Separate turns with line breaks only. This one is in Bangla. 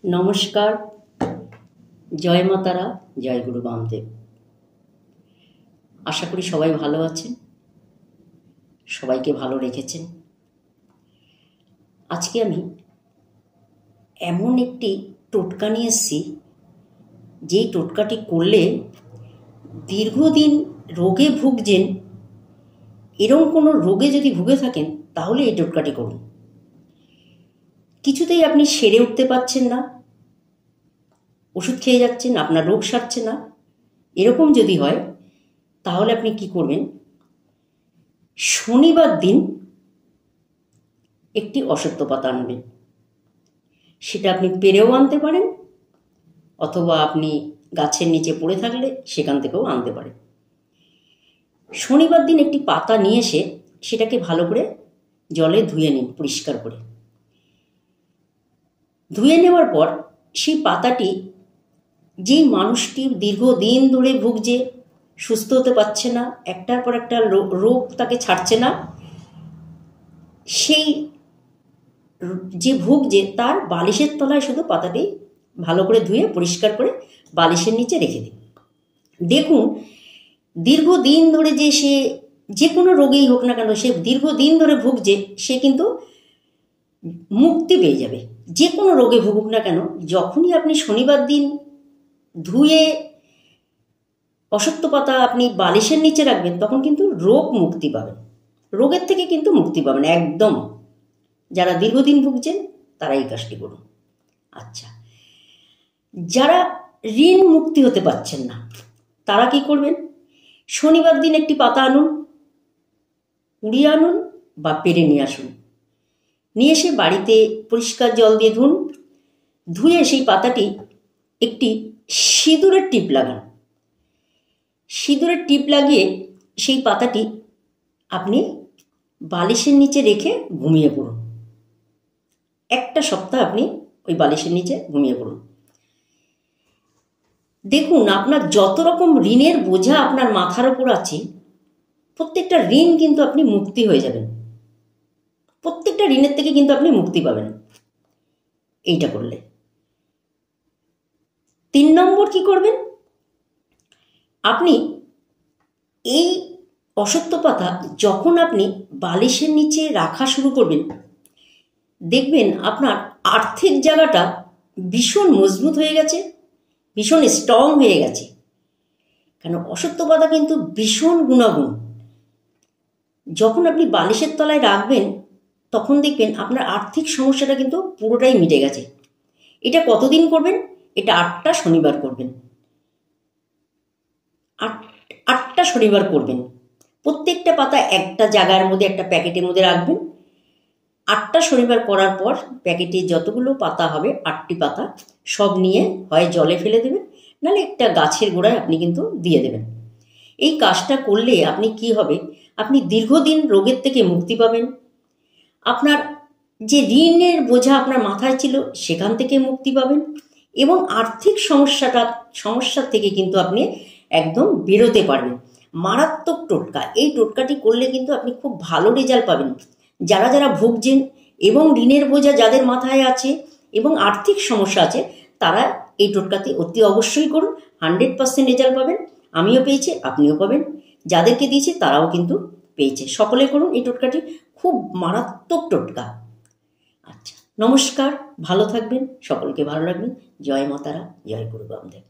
নমস্কার, জয় মা তারা, জয় গুরু বামদেব। আশা করি সবাই ভালো আছেন, সবাইকে ভালো রেখেছেন। আজকে আমি এমন একটি টোটকা নিয়ে এসেছি, যেই টোটকাটি করলে দীর্ঘদিন রোগে ভুগছেন, এরকম কোনো রোগে যদি ভুগে থাকেন তাহলে এই টোটকাটি করুন। কিছুতেই আপনি সেরে উঠতে পারছেন না, ওষুধ খেয়ে যাচ্ছেন, আপনার রোগ সারছে না, এরকম যদি হয় তাহলে আপনি কি করবেন, শনিবার দিন একটি অশ্বত্থ পাতা আনবেন। সেটা আপনি পেরেও আনতে পারেন, অথবা আপনি গাছের নিচে পড়ে থাকলে সেখান থেকেও আনতে পারেন। শনিবার দিন একটি পাতা নিয়ে এসে সেটাকে ভালো করে জলে ধুয়ে নিন, পরিষ্কার করে। ধুয়ে নেওয়ার পর সেই পাতাটি, যেই মানুষটি দীর্ঘদিন ধরে ভুগছে, সুস্থ হতে পারছে না, একটার পর একটা রোগ তাকে ছাড়ছে না, সেই যে ভুগছে তার বালিশের তলায় শুধু পাতাটি ভালো করে ধুয়ে পরিষ্কার করে বালিশের নিচে রেখে দিন। দেখুন, দীর্ঘদিন ধরে যে সে যে কোনো রোগেই হোক না কেন, সে দীর্ঘদিন ধরে ভুগছে, সে কিন্তু মুক্তি পেয়ে যাবে। যে কোনো রোগে ভুগুক না কেন, যখনই আপনি শনিবার দিন ধুয়ে অশ্বত্থ পাতা আপনি বালিশের নিচে রাখবেন, তখন কিন্তু রোগ মুক্তি পাবেন, রোগের থেকে কিন্তু মুক্তি পাবেন একদম। যারা দীর্ঘদিন ভুগছেন তারা এই কাজটি করুন। আচ্ছা, যারা ঋণ মুক্তি হতে পারছেন না তারা কি করবেন, শনিবার দিন একটি পাতা আনুন, কুড়িয়ে আনুন বা পেরে নিয়ে আসুন, নিয়ে এসে বাড়িতে পরিষ্কার জল দিয়ে ধুন। ধুয়ে সেই পাতাটি একটি সিঁদুরের টিপ লাগান। সিঁদুরের টিপ লাগিয়ে সেই পাতাটি আপনি বালিশের নিচে রেখে ঘুমিয়ে পড়ুন। একটা সপ্তাহ আপনি ওই বালিশের নিচে ঘুমিয়ে পড়ুন। দেখুন, আপনার যত রকম ঋণের বোঝা আপনার মাথার ওপর আছে, প্রত্যেকটা ঋণ কিন্তু আপনি মুক্তি হয়ে যাবেন, প্রত্যেকটা ঋণের থেকে কিন্তু আপনি মুক্তি পাবেন এইটা করলে। 3 নম্বর কি করবেন, আপনি এই অশ্বত্থ পাতা যখন আপনি বালিশের নিচে রাখা শুরু করবেন, দেখবেন আপনার আর্থিক জায়গাটা ভীষণ মজবুত হয়ে গেছে, ভীষণ স্ট্রং হয়ে গেছে। কেন, অশ্বত্থ পাতা কিন্তু ভীষণ গুণাগুণ। যখন আপনি বালিশের তলায় রাখবেন, তখন দেখবেন আপনার আর্থিক সমস্যাটা কিন্তু পুরোটাই মিটে গেছে। এটা কতদিন করবেন, এটা 8টা শনিবার করবেন। 8টা শনিবার করবেন। প্রত্যেকটা পাতা একটা জায়গার মধ্যে, একটা প্যাকেটের মধ্যে রাখবেন। 8টা শনিবার করার পর প্যাকেটে যতগুলো পাতা হবে, 8টি পাতা সব নিয়ে হয় জলে ফেলে দেবেন, নাহলে একটা গাছের গোড়ায় আপনি কিন্তু দিয়ে দেবেন। এই কাজটা করলে আপনি কি হবে, আপনি দীর্ঘদিন রোগের থেকে মুক্তি পাবেন, আপনার যে ঋণের বোঝা আপনার মাথায় ছিল সেখান থেকে মুক্তি পাবেন, এবং আর্থিক সমস্যার থেকে কিন্তু আপনি একদম বেরোতে পারবেন। মারাত্মক টোটকা। এই টোটকাটি করলে কিন্তু আপনি খুব ভালো রেজাল্ট পাবেন। যারা যারা ভুগছেন এবং ঋণের বোঝা যাদের মাথায় আছে এবং আর্থিক সমস্যা আছে, তারা এই টোটকাটি অতি অবশ্যই করুন। 100% রেজাল্ট পাবেন। আমিও পেয়েছি, আপনিও পাবেন, যাদেরকে দিয়েছি তারাও কিন্তু পেয়েছে। সকলে করুন এই টোটকাটি, খুব মারাত্মক টোটকা। আচ্ছা, নমস্কার, ভালো থাকবেন, সকলকে ভালো রাখবেন। জয় মা তারা, জয় গুরু বামদেব।